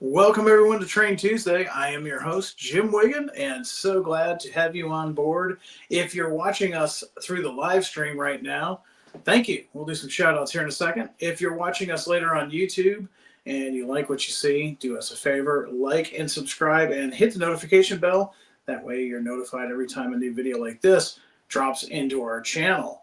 Welcome everyone to Train Tuesday. I am your host, Jim Wiggin, and so glad to have you on board. If you're watching us through the live stream right now, thank you. We'll do some shout outs here in a second. If you're watching us later on YouTube and you like what you see, do us a favor, like and subscribe and hit the notification bell. That way you're notified every time a new video like this drops into our channel.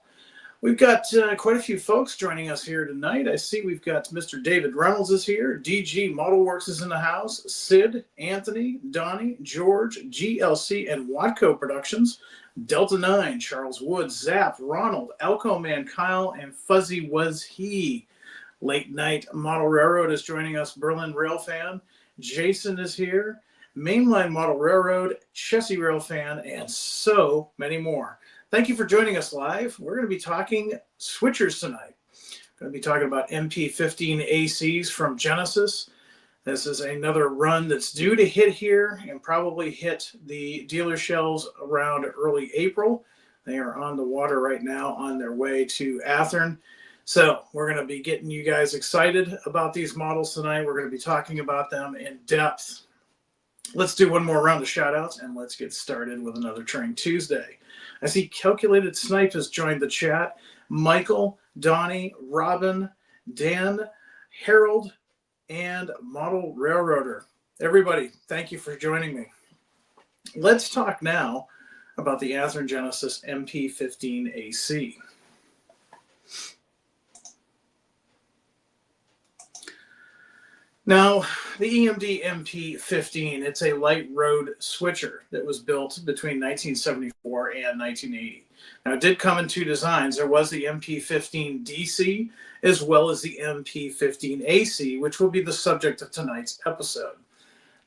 We've got quite a few folks joining us here tonight. I see we've got Mr. David Reynolds is here. DG Model Works is in the house. Sid, Anthony, Donnie, George, GLC, and Watco Productions. Delta 9, Charles Woods, Zap, Ronald, Elko Man, Kyle, and Fuzzy Was He. Late Night Model Railroad is joining us. Berlin Rail Fan. Jason is here. Mainline Model Railroad, Chessie Rail Fan, and so many more. Thank you for joining us live. We're going to be talking switchers tonight. We're going to be talking about MP15ACs from Genesis. This is another run that's due to hit here and probably hit the dealer shelves around early April. They are on the water right now on their way to Athearn. So we're going to be getting you guys excited about these models tonight. We're going to be talking about them in depth. Let's do one more round of shout outs and let's get started with another Train Tuesday. I see Calculated Snipe has joined the chat. Michael, Donnie, Robin, Dan, Harold, and Model Railroader. Everybody, thank you for joining me. Let's talk now about the Athearn Genesis MP15AC. Now, the EMD MP15, it's a light road switcher that was built between 1974 and 1980. Now, it did come in two designs. There was the MP15 DC as well as the MP15 AC, which will be the subject of tonight's episode.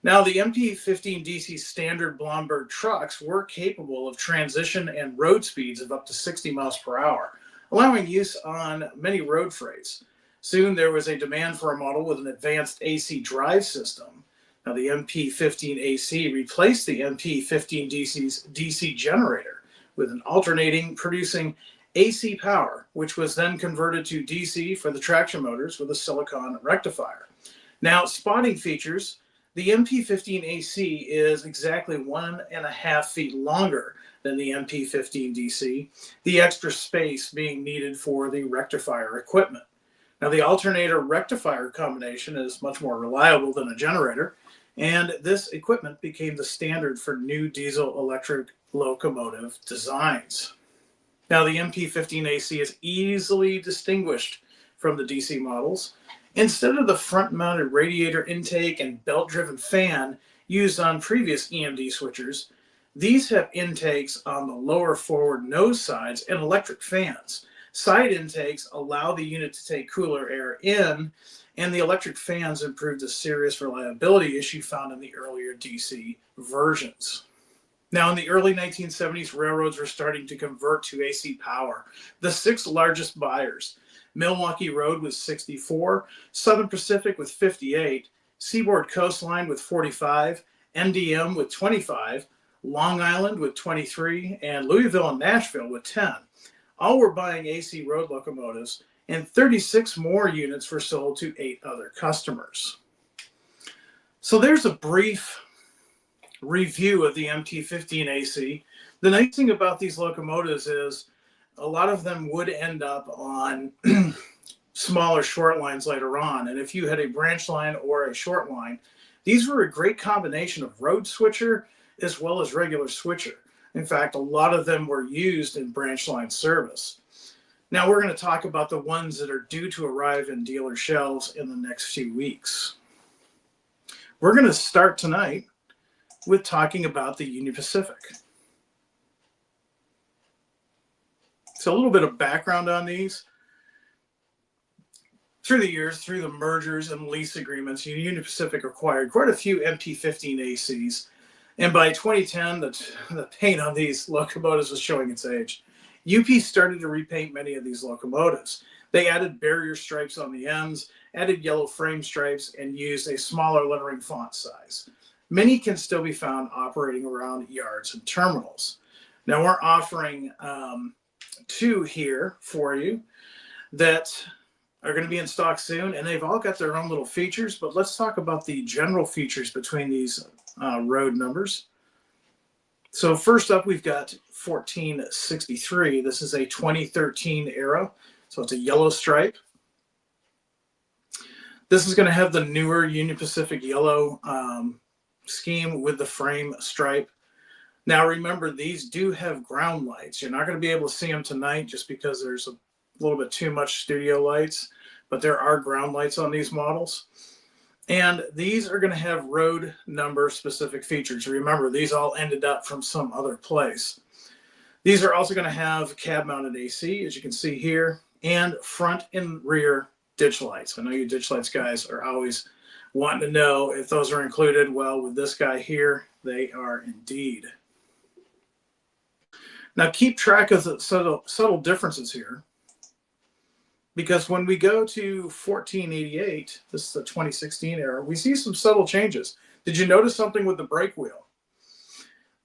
Now, the MP15 DC standard Blomberg trucks were capable of transition and road speeds of up to 60 miles per hour, allowing use on many road freights. Soon there was a demand for a model with an advanced AC drive system. Now the MP15AC replaced the MP15DC's DC generator with an alternating producing AC power, which was then converted to DC for the traction motors with a silicon rectifier. Now spotting features, the MP15AC is exactly 1.5 feet longer than the MP15DC, the extra space being needed for the rectifier equipment. Now, the alternator rectifier combination is much more reliable than a generator, and this equipment became the standard for new diesel-electric locomotive designs. Now, the MP15AC is easily distinguished from the DC models. Instead of the front-mounted radiator intake and belt-driven fan used on previous EMD switchers, these have intakes on the lower forward nose sides and electric fans. Side intakes allow the unit to take cooler air in, and the electric fans improved a serious reliability issue found in the earlier DC versions. Now, in the early 1970s, railroads were starting to convert to AC power. The six largest buyers: Milwaukee Road with 64, Southern Pacific with 58, Seaboard Coastline with 45, MDM with 25, Long Island with 23, and Louisville and Nashville with 10. All were buying AC road locomotives, and 36 more units were sold to 8 other customers. So there's a brief review of the MP15AC. The nice thing about these locomotives is a lot of them would end up on smaller short lines later on. And if you had a branch line or a short line, these were a great combination of road switcher as well as regular switcher. In fact, a lot of them were used in branch line service. Now we're going to talk about the ones that are due to arrive in dealer shelves in the next few weeks. We're going to start tonight with talking about the Union Pacific. So a little bit of background on these. Through the years, through the mergers and lease agreements, Union Pacific acquired quite a few MP15ACs. And by 2010, the paint on these locomotives was showing its age. UP started to repaint many of these locomotives. They added barrier stripes on the ends, added yellow frame stripes, and used a smaller lettering font size. Many can still be found operating around yards and terminals. Now we're offering two here for you that are going to be in stock soon, and they've all got their own little features. But let's talk about the general features between these road numbers. So first up, we've got 1463. This is a 2013 era, so it's a yellow stripe. This is going to have the newer Union Pacific yellow scheme with the frame stripe. Now remember, these do have ground lights. You're not going to be able to see them tonight just because there's a little bit too much studio lights, but there are ground lights on these models. And these are going to have road number specific features. Remember, these all ended up from some other place. These are also going to have cab mounted AC, as you can see here, and front and rear ditch lights. I know you ditch lights guys are always wanting to know if those are included. Well, with this guy here, they are indeed. Now keep track of the subtle differences here, because when we go to 1488, this is the 2016 era, we see some subtle changes. Did you notice something with the brake wheel?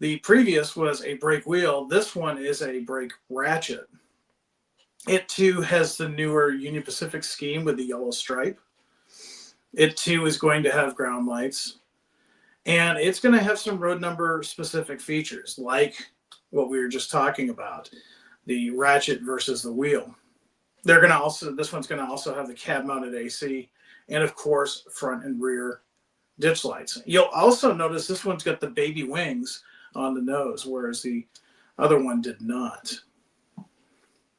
The previous was a brake wheel. This one is a brake ratchet. It too has the newer Union Pacific scheme with the yellow stripe. It too is going to have ground lights. And it's going to have some road number specific features, like what we were just talking about, the ratchet versus the wheel. They're going to also, this one's going to also have the cab mounted AC, and of course, front and rear ditch lights. You'll also notice this one's got the baby wings on the nose, whereas the other one did not.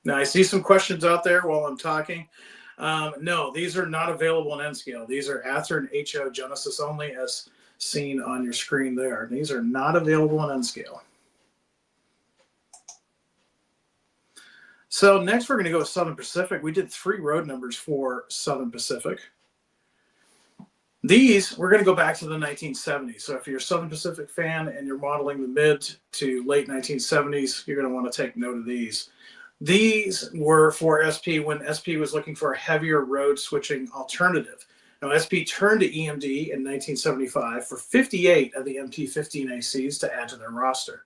Now, I see some questions out there while I'm talking. No, these are not available in N-scale. These are Athearn Genesis only, as seen on your screen there. These are not available in N-scale. So next we're going to go with Southern Pacific. We did 3 road numbers for Southern Pacific. These, we're going to go back to the 1970s. So if you're a Southern Pacific fan and you're modeling the mid to late 1970s, you're going to want to take note of these. These were for SP when SP was looking for a heavier road switching alternative. Now, SP turned to EMD in 1975 for 58 of the MP15ACs to add to their roster.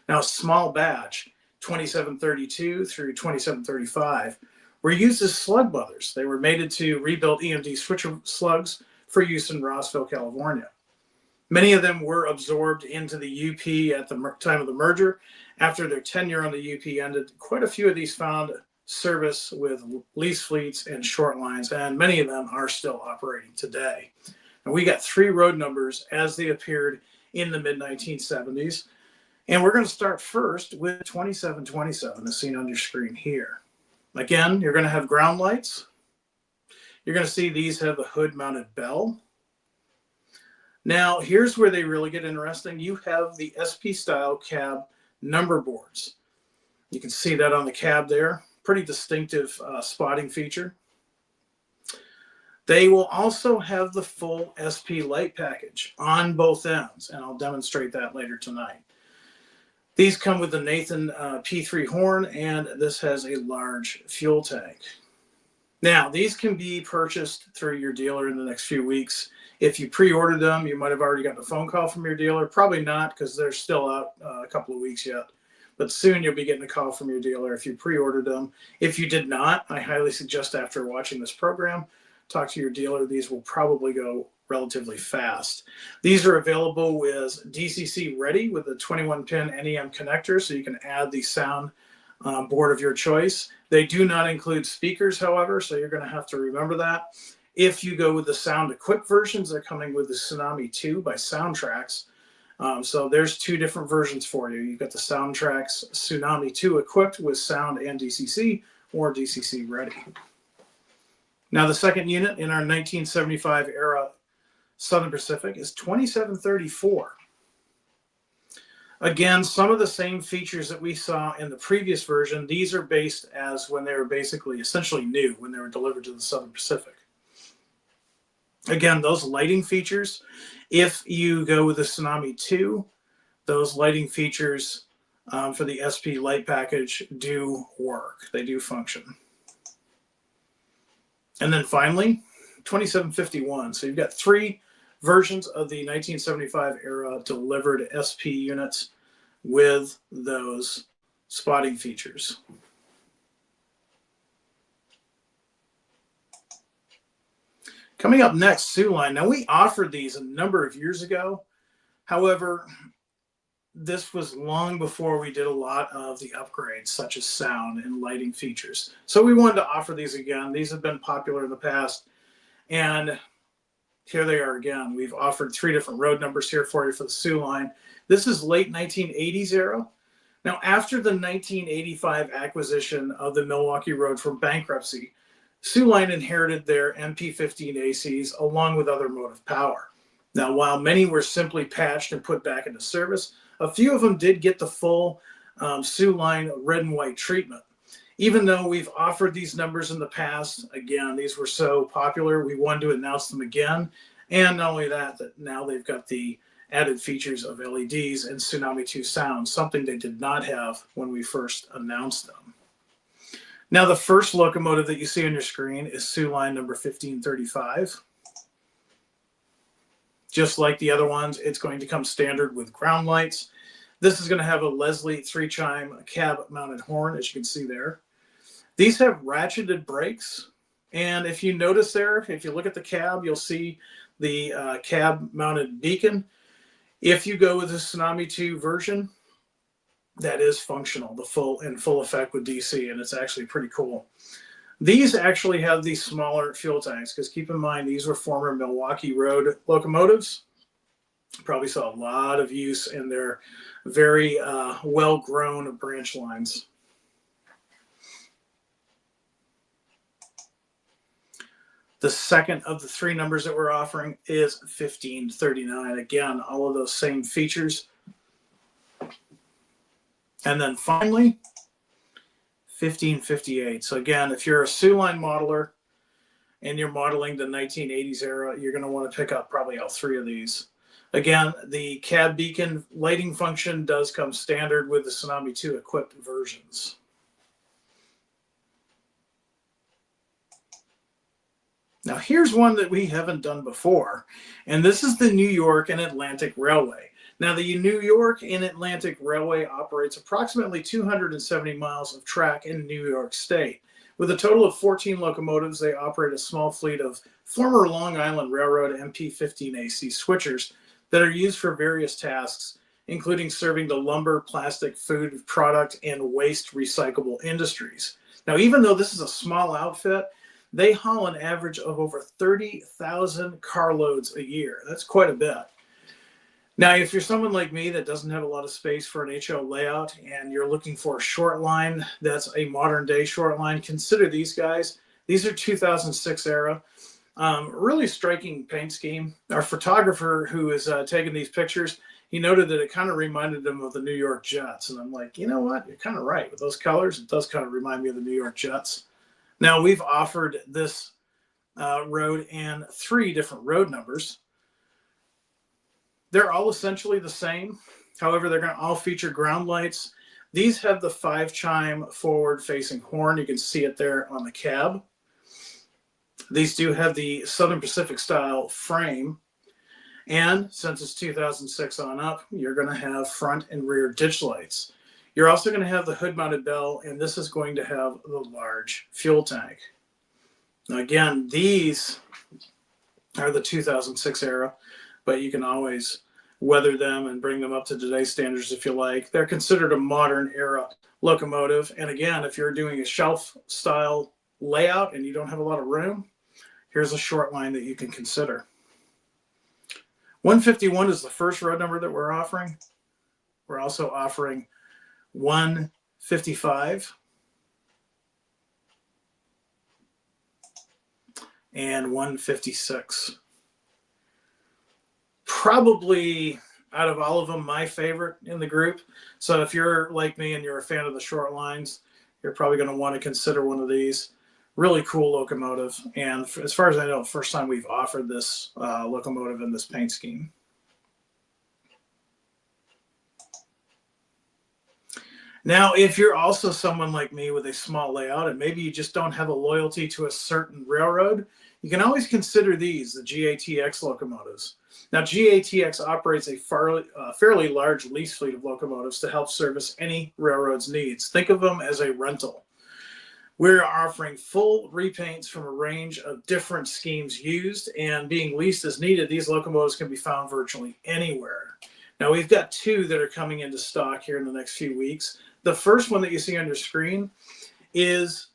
Now, a small batch, 2732 through 2735, were used as slug mothers. They were mated to rebuilt EMD switcher slugs for use in Rossville, California. Many of them were absorbed into the UP at the time of the merger. After their tenure on the UP ended, quite a few of these found service with lease fleets and short lines, and many of them are still operating today. And we got 3 road numbers as they appeared in the mid-1970s. And we're going to start first with 2727, as seen on your screen here. Again, you're going to have ground lights. You're going to see these have the hood-mounted bell. Now, here's where they really get interesting. You have the SP-style cab number boards. You can see that on the cab there. Pretty distinctive spotting feature. They will also have the full SP light package on both ends, and I'll demonstrate that later tonight. These come with the Nathan P3 horn, and this has a large fuel tank. Now, these can be purchased through your dealer in the next few weeks. If you pre-ordered them, you might have already gotten a phone call from your dealer. Probably not, because they're still out a couple of weeks yet. But soon you'll be getting a call from your dealer if you pre-ordered them. If you did not, I highly suggest after watching this program, talk to your dealer. These will probably go relatively fast. These are available with DCC ready with a 21-pin NEM connector, so you can add the sound board of your choice. They do not include speakers, however, so you're going to have to remember that. If you go with the sound equipped versions, they're coming with the Tsunami 2 by Soundtrax. So there's 2 different versions for you. You've got the Soundtrax Tsunami 2 equipped with sound and DCC, or DCC ready. Now the second unit in our 1975 era Southern Pacific is 2734. Again, some of the same features that we saw in the previous version, these are based as when they were basically essentially new when they were delivered to the Southern Pacific. Again, those lighting features, if you go with the Tsunami 2, those lighting features for the SP light package do work. They do function. And then finally, 2751. So you've got 3 versions of the 1975 era delivered SP units with those spotting features. Coming up next, Soo Line. Now, we offered these a number of years ago. However, this was long before we did a lot of the upgrades, such as sound and lighting features. So we wanted to offer these again. These have been popular in the past. And here they are again. We've offered 3 different road numbers here for you for the Soo Line. This is late 1980s era. Now, after the 1985 acquisition of the Milwaukee Road from bankruptcy, Soo Line inherited their MP15ACs along with other motive power. Now, while many were simply patched and put back into service, a few of them did get the full Soo Line red and white treatment. Even though we've offered these numbers in the past, again, these were so popular, we wanted to announce them again. And not only that, now they've got the added features of LEDs and Tsunami 2 sound, something they did not have when we first announced them. Now, the first locomotive that you see on your screen is Soo Line number 1535. Just like the other ones, it's going to come standard with ground lights. This is going to have a Leslie 3-chime cab-mounted horn, as you can see there. These have ratcheted brakes. And if you notice there, if you look at the cab, you'll see the cab-mounted beacon. If you go with the Tsunami 2 version, that is functional, the full effect with DC, and it's actually pretty cool. These actually have these smaller fuel tanks, because keep in mind, these were former Milwaukee Road locomotives. Probably saw a lot of use in their very well-grown branch lines. The second of the 3 numbers that we're offering is 1539. Again, all of those same features. And then finally, 1558. So again, if you're a Soo Line modeler and you're modeling the 1980s era, you're going to want to pick up probably all 3 of these. Again, the cab beacon lighting function does come standard with the Tsunami 2 equipped versions. Now, here's one that we haven't done before, and this is the New York and Atlantic Railway. Now, the New York and Atlantic Railway operates approximately 270 miles of track in New York State. With a total of 14 locomotives, they operate a small fleet of former Long Island Railroad MP15AC switchers that are used for various tasks, including serving the lumber, plastic, food product, and waste recyclable industries. Now, even though this is a small outfit, they haul an average of over 30,000 carloads a year. That's quite a bit. Now, if you're someone like me that doesn't have a lot of space for an HO layout and you're looking for a short line that's a modern day short line, consider these guys. These are 2006 era. Really striking paint scheme. Our photographer who is taking these pictures, he noted that it kind of reminded him of the New York Jets. And I'm like, you know what? You're kind of right. With those colors, it does kind of remind me of the New York Jets. Now, we've offered this road in 3 different road numbers. They're all essentially the same. However, they're going to all feature ground lights. These have the 5-chime forward-facing horn. You can see it there on the cab. These do have the Southern Pacific style frame. And since it's 2006 on up, you're going to have front and rear ditch lights. You're also going to have the hood-mounted bell, and this is going to have the large fuel tank. Now, again, these are the 2006 era, but you can always weather them and bring them up to today's standards if you like. They're considered a modern era locomotive. And again, if you're doing a shelf-style layout and you don't have a lot of room, here's a short line that you can consider. 151 is the first road number that we're offering. We're also offering 155 and 156. Probably out of all of them, my favorite in the group. So if you're like me and you're a fan of the short lines, you're probably going to want to consider one of these. Really cool locomotive. And as far as I know, first time we've offered this locomotive in this paint scheme. Now, if you're also someone like me with a small layout and maybe you just don't have a loyalty to a certain railroad, you can always consider these, the GATX locomotives. Now, GATX operates a fairly large lease fleet of locomotives to help service any railroad's needs. Think of them as a rental. We're offering full repaints from a range of different schemes used, and being leased as needed, these locomotives can be found virtually anywhere. Now, we've got two that are coming into stock here in the next few weeks. The first one that you see on your screen is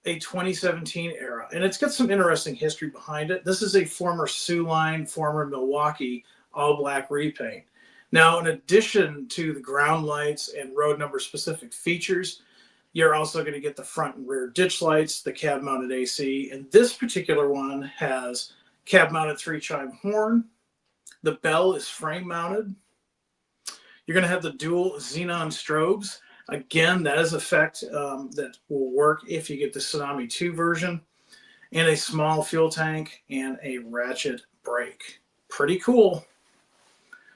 a 2017 era, and it's got some interesting history behind it. This is a former Sioux Line, former Milwaukee all-black repaint. Now, in addition to the ground lights and road number specific features, you're also going to get the front and rear ditch lights, the cab mounted AC, and this particular one has cab mounted 3-chime horn. The bell is frame mounted. You're going to have the dual xenon strobes. Again, that is effect that will work if you get the Tsunami 2 version, and a small fuel tank and a ratchet brake. Pretty cool.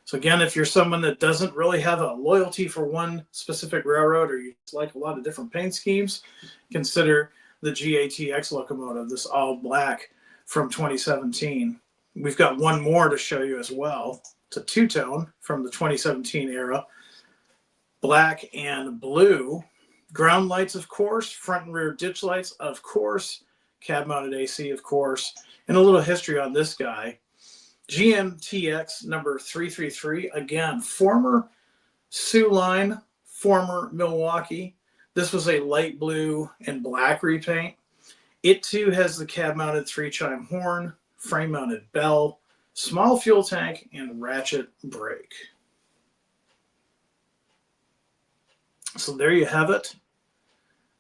So again, if you're someone that doesn't really have a loyalty for one specific railroad, or you like a lot of different paint schemes, consider the GATX locomotive, this all black from 2017. We've got one more to show you as well. It's a two-tone from the 2017 era, black and blue. Ground lights, of course, front and rear ditch lights, of course, cab mounted AC, of course, and a little history on this guy. GMTX number 333, again, former Sioux Line, former Milwaukee. This was a light blue and black repaint. It too has the cab mounted 3-chime horn, frame mounted bell, small fuel tank, and ratchet brake. So there you have it.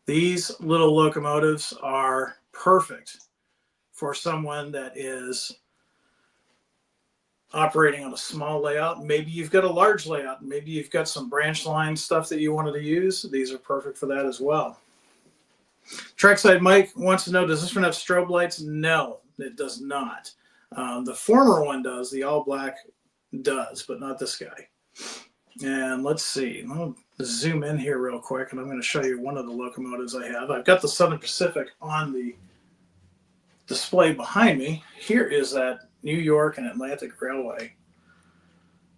These little locomotives are perfect for someone that is operating on a small layout. Maybe you've got a large layout. Maybe you've got some branch line stuff that you wanted to use. These are perfect for that as well. Trackside Mike wants to know, does this one have strobe lights? No, it does not. The former one does. The all black does, but not this guy. And let's see. I'll zoom in here real quick, and I'm going to show you one of the locomotives I have. I've got the Southern Pacific on the display behind me. Here is that New York and Atlantic Railway.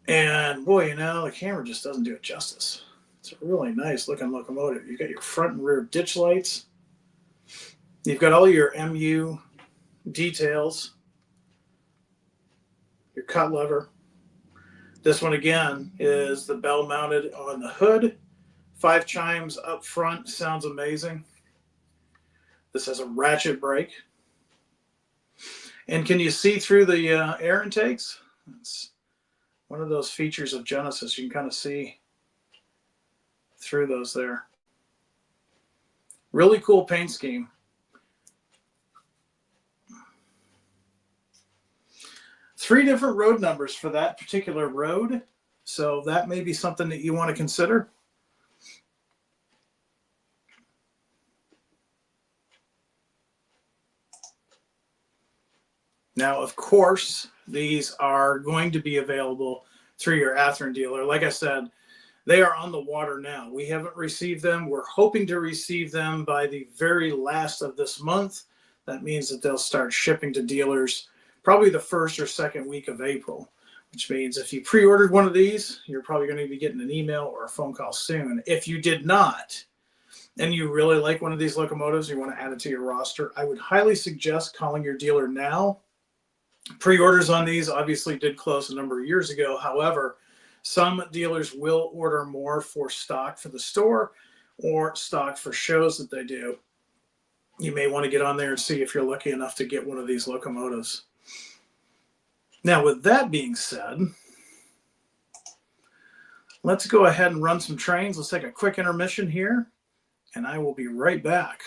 And boy, you know, the camera just doesn't do it justice. It's a really nice looking locomotive. You've got your front and rear ditch lights. You've got all your MU details, your cut lever. This one again is the bell mounted on the hood. 5 chimes up front, sounds amazing. This has a ratchet brake. And can you see through the air intakes? It's one of those features of Genesis. You can kind of see through those there. Really cool paint scheme. Three different road numbers for that particular road. So that may be something that you want to consider. Now, of course, these are going to be available through your Athearn dealer. Like I said, they are on the water now. We haven't received them. We're hoping to receive them by the very last of this month. That means that they'll start shipping to dealers probably the first or second week of April, which means if you pre-ordered one of these, you're probably going to be getting an email or a phone call soon. If you did not, and you really like one of these locomotives, you want to add it to your roster, I would highly suggest calling your dealer now. Pre-orders on these obviously did close a number of years ago. However, some dealers will order more for stock for the store or stock for shows that they do. You may want to get on there and see if you're lucky enough to get one of these locomotives. Now, with that being said, let's go ahead and run some trains. Let's take a quick intermission here, and I will be right back.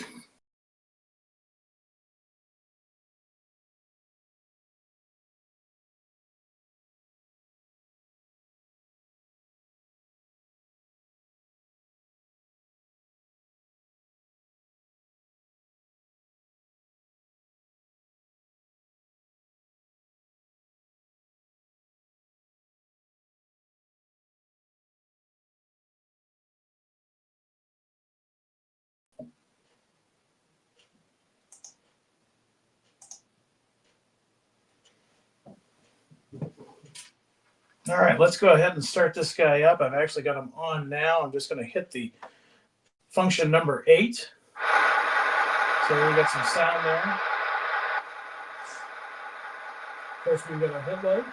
All right, let's go ahead and start this guy up. I've actually got him on now. I'm just going to hit the function number 8. So we got some sound there. Of course, we've got a headlight.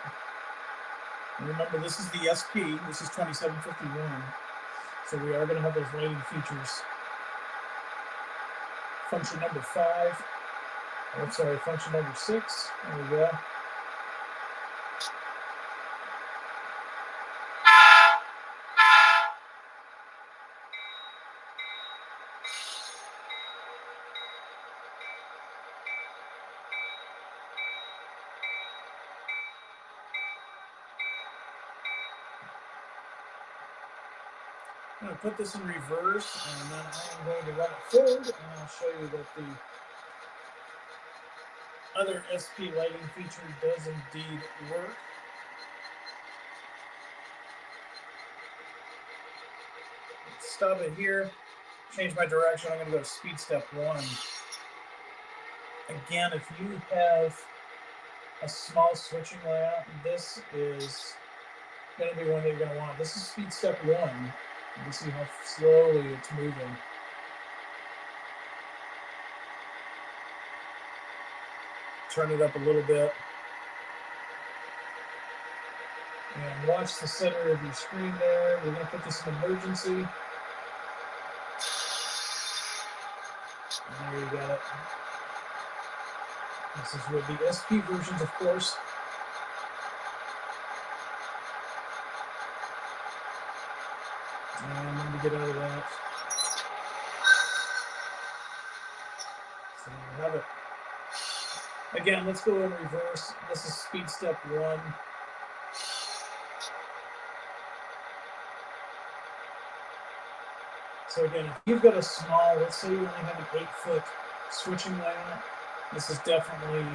And remember, this is the SP. This is 2751. So we are going to have those lighting features. Function number 5. Oh, sorry, function number 6. There we go. I'm going to put this in reverse, and then I'm going to run it forward, and I'll show you that the other SP lighting feature does indeed work. Let's stop it here, change my direction. I'm going to go to speed step 1. Again, if you have a small switching layout, this is going to be one that you're going to want. This is speed step 1. You can see how slowly it's moving. Turn it up a little bit. And watch the center of your screen there. We're going to put this in emergency. And there you got it. This is with the SP versions, of course. And let me get out of that. So you have it. Again, let's go in reverse. This is speed step 1. So again, if you've got a small, let's say you only have an 8-foot switching layout, this is definitely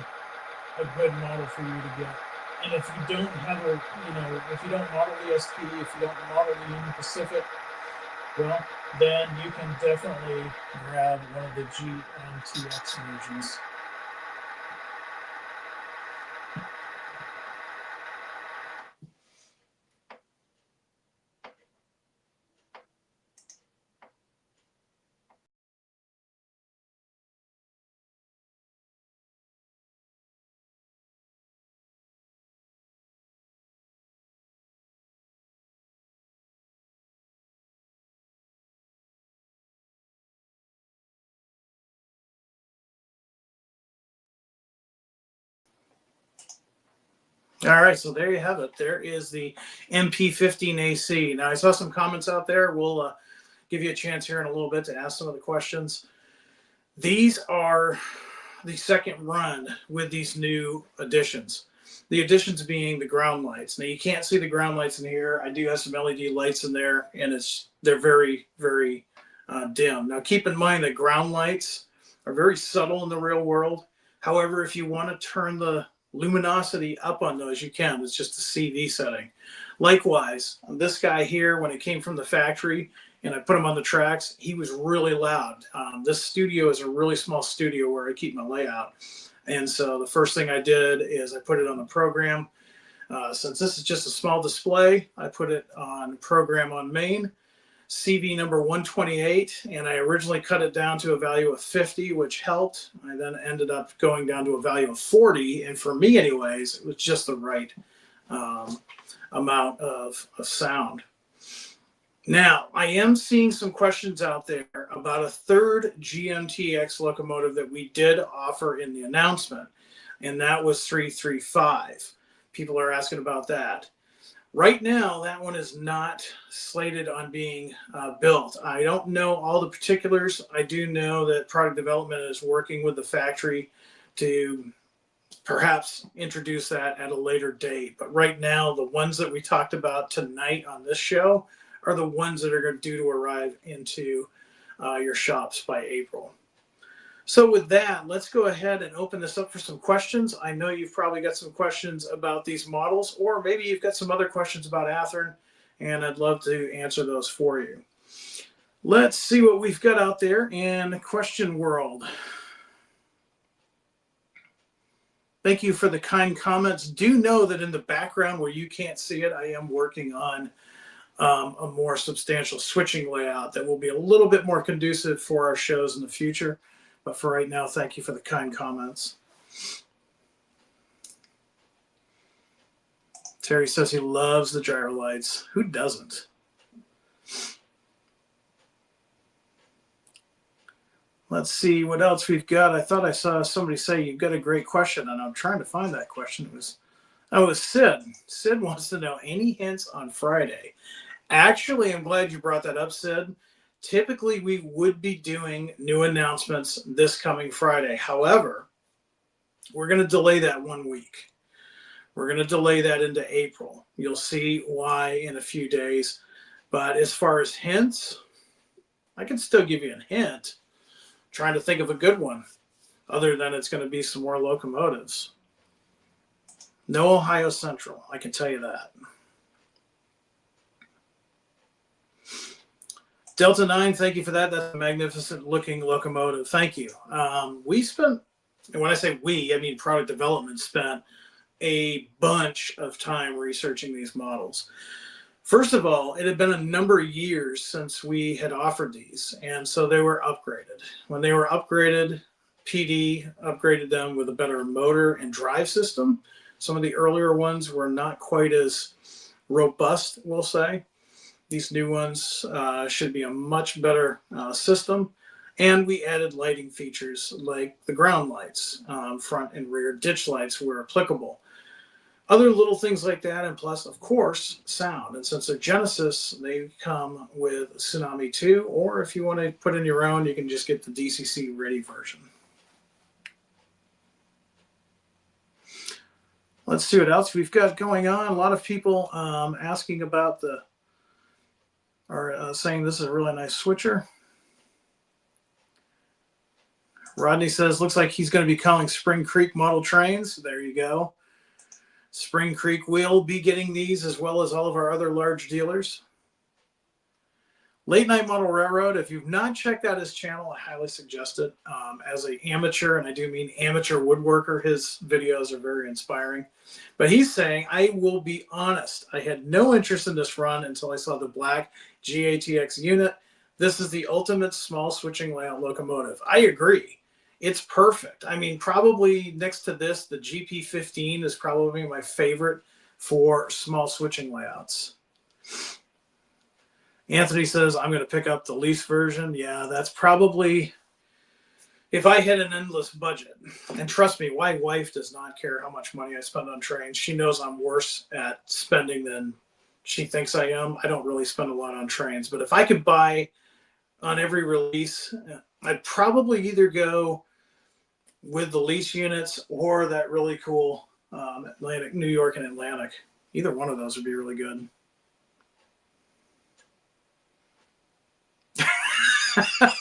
a good model for you to get. And if you don't have a, if you don't model the SP, if you don't model the Union Pacific, well, then you can definitely grab one of the GMTX versions. All right, so there you have it. There is the MP15AC. Now, I saw some comments out there. We'll give you a chance here in a little bit to ask some of the questions. These are the second run with these new additions. The additions being the ground lights. Now, you can't see the ground lights in here. I do have some LED lights in there, and they're very, very dim. Now, keep in mind that ground lights are very subtle in the real world. However, if you want to turn the luminosity up on those, you can. It's just a CV setting. Likewise, this guy here, when it came from the factory and I put him on the tracks, he was really loud. This studio is a really small studio where I keep my layout. And so the first thing I did is I put it on the program. Since this is just a small display, I put it on program on main, CV number 128, and I originally cut it down to a value of 50, which helped. I then ended up going down to a value of 40, and for me anyways, it was just the right amount of sound. Now, I am seeing some questions out there about a third GMTX locomotive that we did offer in the announcement, and that was 335. People are asking about that. Right now, that one is not slated on being built. I don't know all the particulars. I do know that product development is working with the factory to perhaps introduce that at a later date. But right now, the ones that we talked about tonight on this show are the ones that are due to arrive into your shops by April. So with that, let's go ahead and open this up for some questions. I know you've probably got some questions about these models, or maybe you've got some other questions about Athearn, and I'd love to answer those for you. Let's see what we've got out there in question world. Thank you for the kind comments. Do know that in the background where you can't see it, I am working on a more substantial switching layout that will be a little bit more conducive for our shows in the future. But for right now, thank you for the kind comments. Terry says he loves the gyro lights. Who doesn't? Let's see what else we've got. I thought I saw somebody say you've got a great question, and I'm trying to find that question. It was Sid. Sid wants to know any hints on Friday. Actually, I'm glad you brought that up, Sid. Typically, we would be doing new announcements this coming Friday. However, we're going to delay that 1 week. We're going to delay that into April. You'll see why in a few days. But as far as hints, I can still give you a hint. Trying to think of a good one, other than it's going to be some more locomotives. No Ohio Central, I can tell you that. Delta 9, thank you for that. That's a magnificent looking locomotive. Thank you. We spent, and when I say we, I mean product development spent a bunch of time researching these models. First of all, it had been a number of years since we had offered these, and so they were upgraded. When they were upgraded, PD upgraded them with a better motor and drive system. Some of the earlier ones were not quite as robust, we'll say. These new ones should be a much better system. And we added lighting features like the ground lights, front and rear ditch lights were applicable. Other little things like that, and plus, of course, sound. And since they're Genesis, they come with Tsunami 2, or if you want to put in your own, you can just get the DCC ready version. Let's see what else we've got going on. A lot of people asking about saying this is a really nice switcher. Rodney says, looks like he's going to be calling Spring Creek model trains. There you go. Spring Creek will be getting these as well as all of our other large dealers. Late Night Model Railroad, if you've not checked out his channel, I highly suggest it. As an amateur, and I do mean amateur woodworker, his videos are very inspiring. But he's saying, I will be honest, I had no interest in this run until I saw the black GATX unit. This is the ultimate small switching layout locomotive. I agree. It's perfect. I mean, probably next to this, the GP15 is probably my favorite for small switching layouts. Anthony says, I'm going to pick up the lease version. Yeah, that's probably, if I had an endless budget. And trust me, my wife does not care how much money I spend on trains. She knows I'm worse at spending than she thinks I am. I don't really spend a lot on trains. But if I could buy on every release, I'd probably either go with the lease units or that really cool Atlantic, New York and Atlantic. Either one of those would be really good.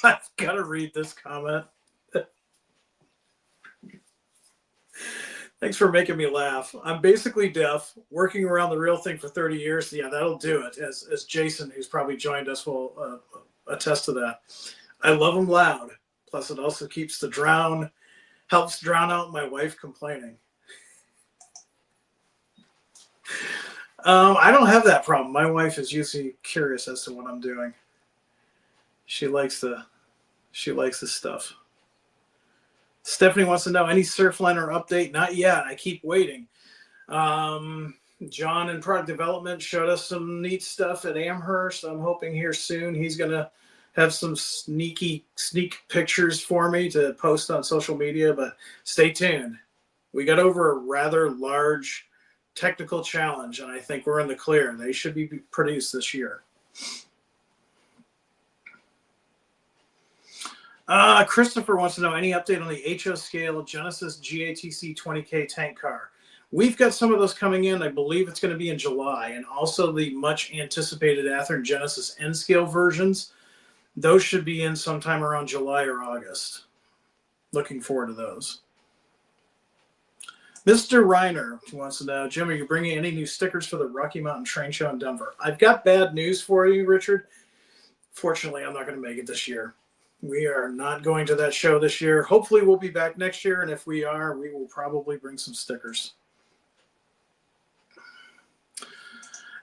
I've got to read this comment. Thanks for making me laugh. I'm basically deaf, working around the real thing for 30 years. Yeah, that'll do it. As Jason, who's probably joined us, will attest to that. I love them loud. Plus, it also keeps helps drown out my wife complaining. I don't have that problem. My wife is usually curious as to what I'm doing. She likes the stuff. Stephanie wants to know any Surfliner update. Not yet. I keep waiting. John in product development showed us some neat stuff at Amherst. I'm hoping here soon he's going to have some sneak pictures for me to post on social media, but stay tuned. We got over a rather large technical challenge, and I think we're in the clear. They should be produced this year. Christopher wants to know any update on the HO scale Genesis GATC 20K tank car. We've got some of those coming in. I believe it's going to be in July, and also the much anticipated Athearn Genesis N scale versions. Those should be in sometime around July or August. Looking forward to those. Mr. Reiner wants to know, Jim, are you bringing any new stickers for the Rocky Mountain Train Show in Denver? I've got bad news for you, Richard. Fortunately, I'm not going to make it this year. We are not going to that show this year. Hopefully, we'll be back next year, and if we are, we will probably bring some stickers.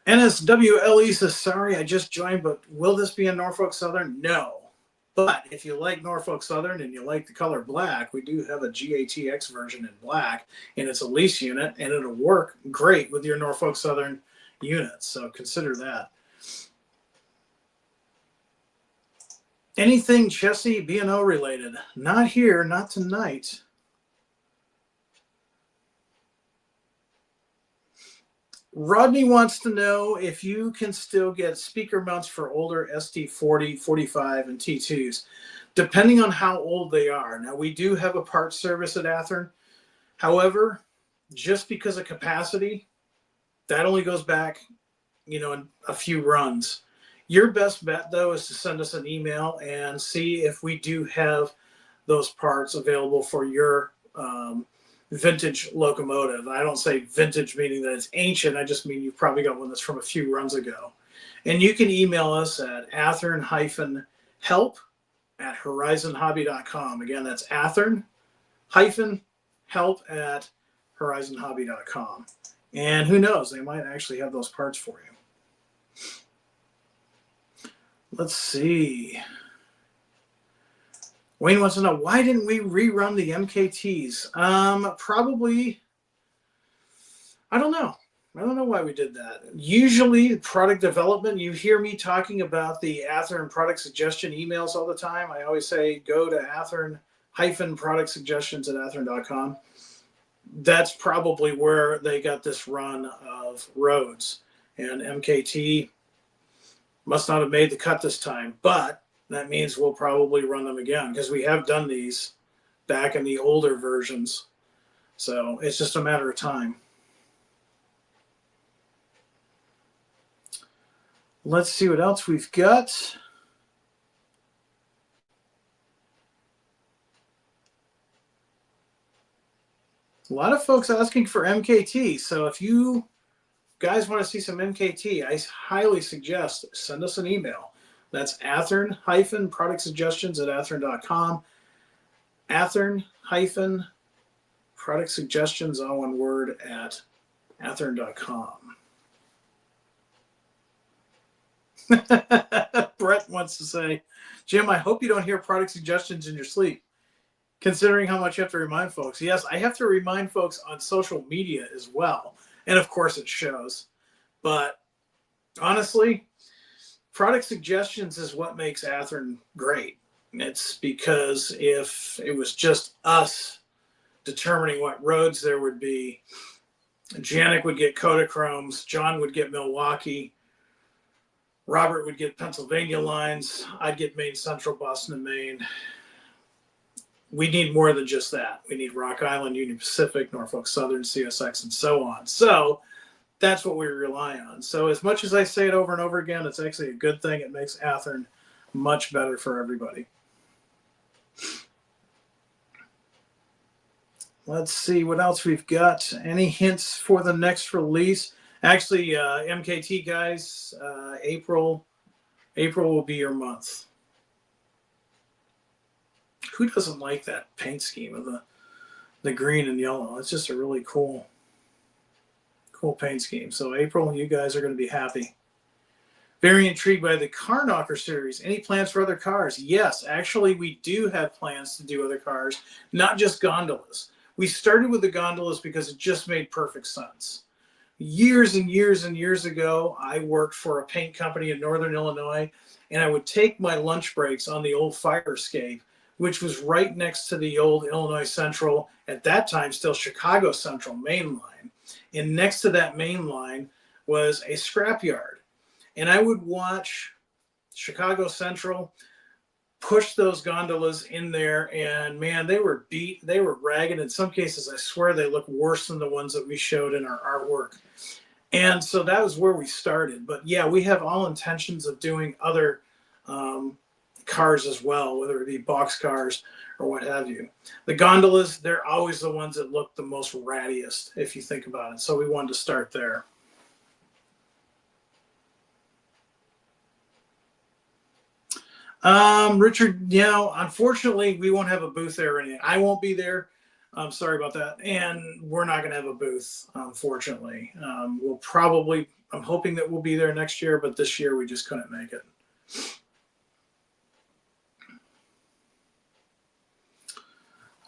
NSWLE says, sorry, I just joined, but will this be in Norfolk Southern? No. But if you like Norfolk Southern and you like the color black, we do have a GATX version in black, and it's a lease unit, and it'll work great with your Norfolk Southern units. So consider that. Anything chassis B&O related? Not here, not tonight. Rodney wants to know if you can still get speaker mounts for older ST40, 45, and T2s, depending on how old they are. Now, we do have a parts service at Athearn. However, just because of capacity, that only goes back, in a few runs. Your best bet, though, is to send us an email and see if we do have those parts available for your vintage locomotive. I don't say vintage meaning that it's ancient. I just mean you've probably got one that's from a few runs ago. And you can email us at athearn-help@horizonhobby.com. Again, that's athearn-help@horizonhobby.com. And who knows, they might actually have those parts for you. Let's see. Wayne wants to know, why didn't we rerun the MKTs? Probably, I don't know. I don't know why we did that. Usually, product development, you hear me talking about the Athearn product suggestion emails all the time. I always say, go to Athearn-product suggestions@athearn.com. That's probably where they got this run of roads. And MKT must not have made the cut this time, but that means we'll probably run them again because we have done these back in the older versions. So it's just a matter of time. Let's see what else we've got. A lot of folks asking for MKT. So if you guys want to see some MKT, I highly suggest send us an email. That's Athearn-product suggestions@athearn.com. Athearn-product suggestions, all one word, at athearn.com. Brett wants to say, Jim, I hope you don't hear product suggestions in your sleep, considering how much you have to remind folks. Yes, I have to remind folks on social media as well. And of course it shows. But honestly, product suggestions is what makes Athearn great. It's because if it was just us determining what roads there would be, Janik would get Kodachromes, John would get Milwaukee, Robert would get Pennsylvania lines, I'd get Maine Central, Boston and Maine. We need more than just that. We need Rock Island, Union Pacific, Norfolk Southern, CSX, and so on. So that's what we rely on. So as much as I say it over and over again, it's actually a good thing. It makes Athearn much better for everybody. Let's see what else we've got. Any hints for the next release? Actually, MKT guys, April will be your month. Who doesn't like that paint scheme of the green and yellow? It's just a really cool paint scheme. So April, you guys are going to be happy. Very intrigued by the Car Knocker series. Any plans for other cars? Yes, actually, we do have plans to do other cars, not just gondolas. We started with the gondolas because it just made perfect sense. Years and years and years ago, I worked for a paint company in Northern Illinois, and I would take my lunch breaks on the old fire escape, which was right next to the old Illinois Central, at that time still Chicago Central main line. And next to that main line was a scrapyard. And I would watch Chicago Central push those gondolas in there, and man, they were beat, they were ragged. In some cases, I swear they look worse than the ones that we showed in our artwork. And so that was where we started. But yeah, we have all intentions of doing other cars as well, whether it be box cars or what have you. The gondolas, they're always the ones that look the most rattiest, if you think about it. So we wanted to start there. Richard, unfortunately, we won't have a booth there or anything. I won't be there. I'm sorry about that. And we're not going to have a booth, unfortunately. We'll probably, I'm hoping that we'll be there next year, but this year we just couldn't make it.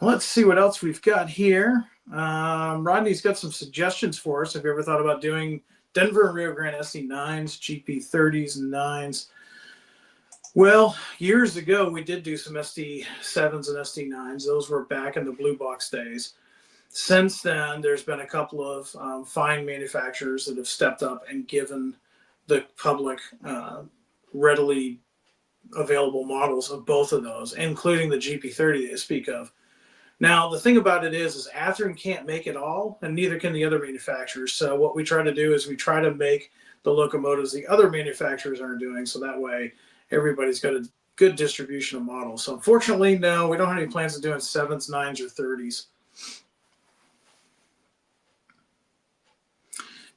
Let's see what else we've got here. Rodney's got some suggestions for us. Have you ever thought about doing Denver and Rio Grande SD9s, GP30s and 9s? Well, years ago, we did do some SD7s and SD9s. Those were back in the blue box days. Since then, there's been a couple of fine manufacturers that have stepped up and given the public readily available models of both of those, including the GP30 they speak of. Now, the thing about it is Athearn can't make it all, and neither can the other manufacturers. So what we try to do is we try to make the locomotives the other manufacturers aren't doing, so that way everybody's got a good distribution of models. So unfortunately, no, we don't have any plans of doing 7s, 9s, or 30s.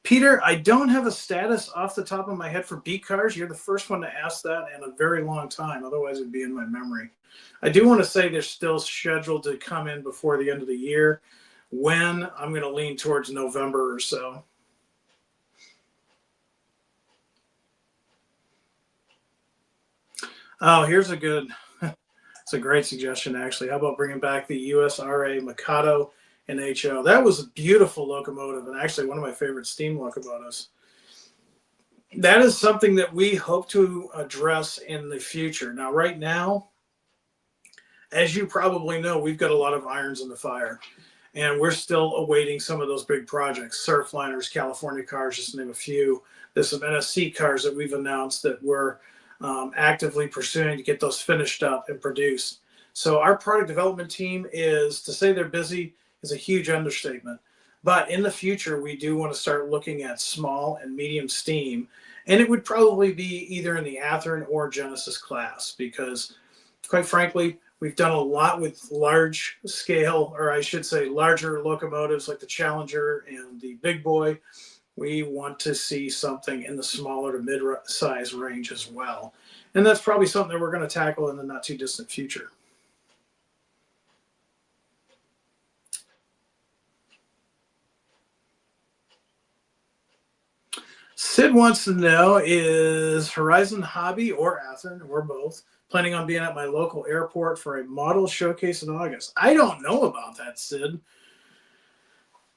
Peter, I don't have a status off the top of my head for beat cars. You're the first one to ask that in a very long time. Otherwise, it'd be in my memory. I do want to say they're still scheduled to come in before the end of the year. When, I'm going to lean towards November or so. Oh, here's a good, it's a great suggestion, actually. How about bringing back the USRA Mikado and HO? That was a beautiful locomotive and actually one of my favorite steam locomotives. That is something that we hope to address in the future. Now, right now, as you probably know, we've got a lot of irons in the fire, and we're still awaiting some of those big projects, Surfliners, California cars, just to name a few. There's some NSC cars that we've announced that we're actively pursuing to get those finished up and produced. So our product development team is, to say they're busy is a huge understatement. But in the future, we do want to start looking at small and medium steam, and it would probably be either in the Athearn or Genesis class because, quite frankly, we've done a lot with large scale, or I should say larger locomotives like the Challenger and the Big Boy. We want to see something in the smaller to mid-size range as well. And that's probably something that we're going to tackle in the not too distant future. Sid wants to know, is Horizon Hobby or Athearn, or both, planning on being at my local airport for a model showcase in August? I don't know about that, Sid.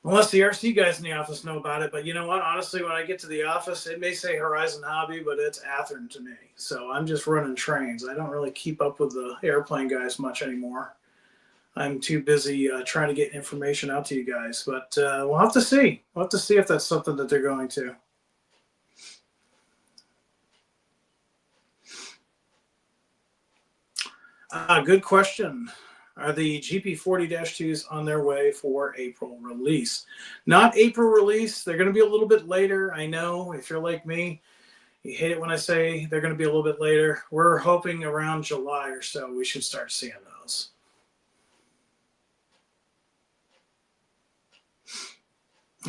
Unless the RC guys in the office know about it. But you know what? Honestly, when I get to the office, it may say Horizon Hobby, but it's Athearn to me. So I'm just running trains. I don't really keep up with the airplane guys much anymore. I'm too busy trying to get information out to you guys. But we'll have to see. We'll have to see if that's something that they're going to. Good question. Are the GP40-2s on their way for April release? Not April release. They're going to be a little bit later. I know if you're like me, you hate it when I say they're going to be a little bit later. We're hoping around July or so we should start seeing those.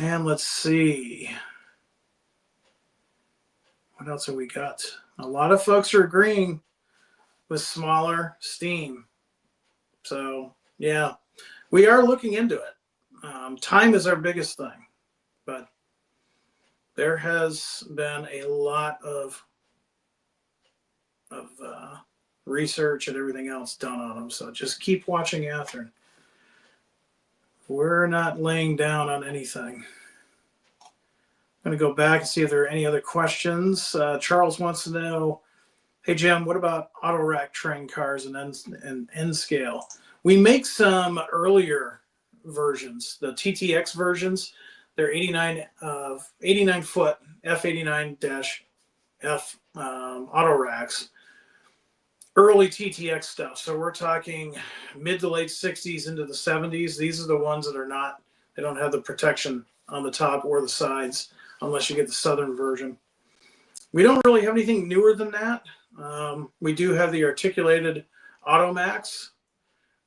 And let's see. What else have we got? A lot of folks are agreeing with smaller steam. So, yeah, we are looking into it. Time is our biggest thing, but there has been a lot of research and everything else done on them. So just keep watching Athearn. We're not laying down on anything. I'm going to go back and see if there are any other questions. Charles wants to know, hey, Jim, what about auto rack train cars and N scale? We make some earlier versions, the TTX versions. They're 89 foot F89-F auto racks. Early TTX stuff. So we're talking mid to late 60s into the 70s. These are the ones that are not, they don't have the protection on the top or the sides unless you get the Southern version. We don't really have anything newer than that. We do have the articulated Automax,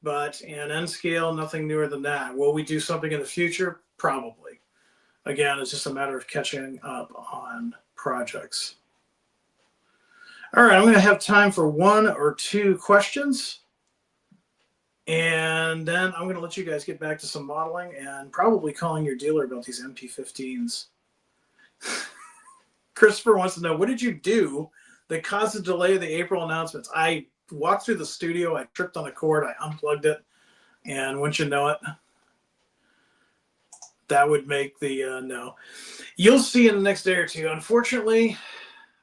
but in N scale, nothing newer than that. Will we do something in the future? Probably. Again, it's just a matter of catching up on projects. All right, I'm going to have time for one or two questions. And then I'm going to let you guys get back to some modeling and probably calling your dealer about these MP15s. Christopher wants to know, what did you do that caused the delay of the April announcements? I walked through the studio. I tripped on a cord. I unplugged it. And once you know it, that would make the no. You'll see in the next day or two. Unfortunately,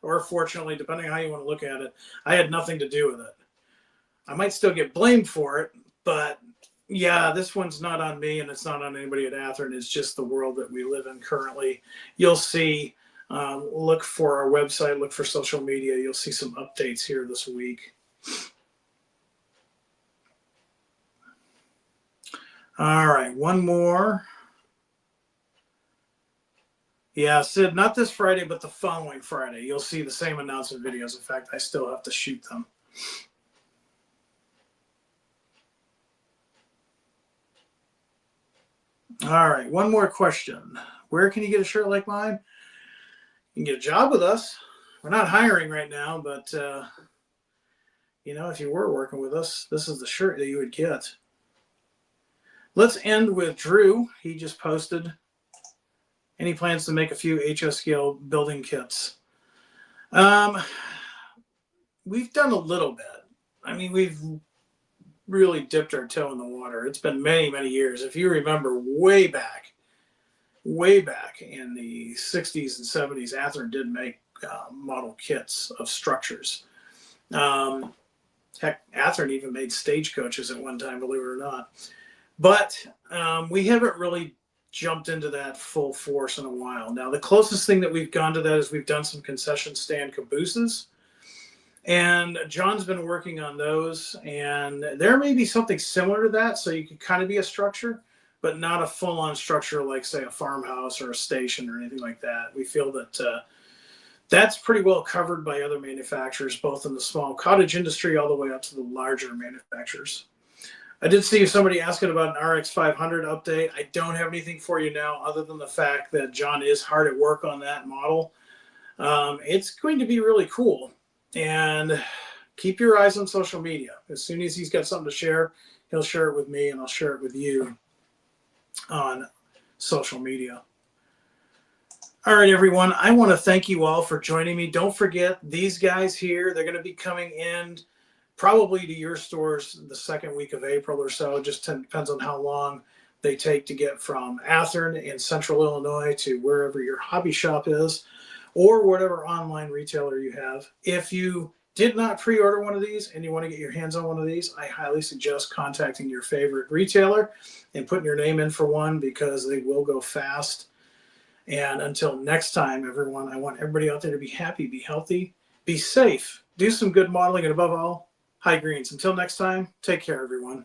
or fortunately, depending on how you want to look at it, I had nothing to do with it. I might still get blamed for it, but yeah, this one's not on me and it's not on anybody at Athearn. It's just the world that we live in currently. You'll see, look for our website, look for social media. You'll see some updates here this week. All right, one more. Yeah, Sid, not this Friday, but the following Friday. You'll see the same announcement videos. In fact, I still have to shoot them. All right, one more question. Where can you get a shirt like mine? You can get a job with us. We're not hiring right now, but you know, if you were working with us, this is the shirt that you would get. Let's end with Drew. He just posted any plans to make a few HS scale building kits. We've done a little bit. I mean, we've really dipped our toe in the water. It's been many, many years. If you remember way back in the 60s and 70s, Athearn did make model kits of structures. Heck, Athearn even made stagecoaches at one time, believe it or not. But we haven't really jumped into that full force in a while. Now, the closest thing that we've gone to that is we've done some concession stand cabooses. And John's been working on those. And there may be something similar to that. So you could kind of be a structure, but not a full-on structure like, say, a farmhouse or a station or anything like that. We feel that that's pretty well covered by other manufacturers, both in the small cottage industry all the way up to the larger manufacturers. I did see somebody asking about an RX 500 update. I don't have anything for you now other than the fact that John is hard at work on that model. It's going to be really cool. And keep your eyes on social media. As soon as he's got something to share, he'll share it with me and I'll share it with you on social media. All right, everyone. I want to thank you all for joining me. Don't forget these guys here. They're going to be coming in probably to your stores the second week of April or so. It just depends on how long they take to get from Athearn in central Illinois to wherever your hobby shop is or whatever online retailer you have. If you did not pre-order one of these and you want to get your hands on one of these, I highly suggest contacting your favorite retailer and putting your name in for one because they will go fast. And until next time, everyone, I want everybody out there to be happy, be healthy, be safe, do some good modeling, and above all, high greens. Until next time, take care, everyone.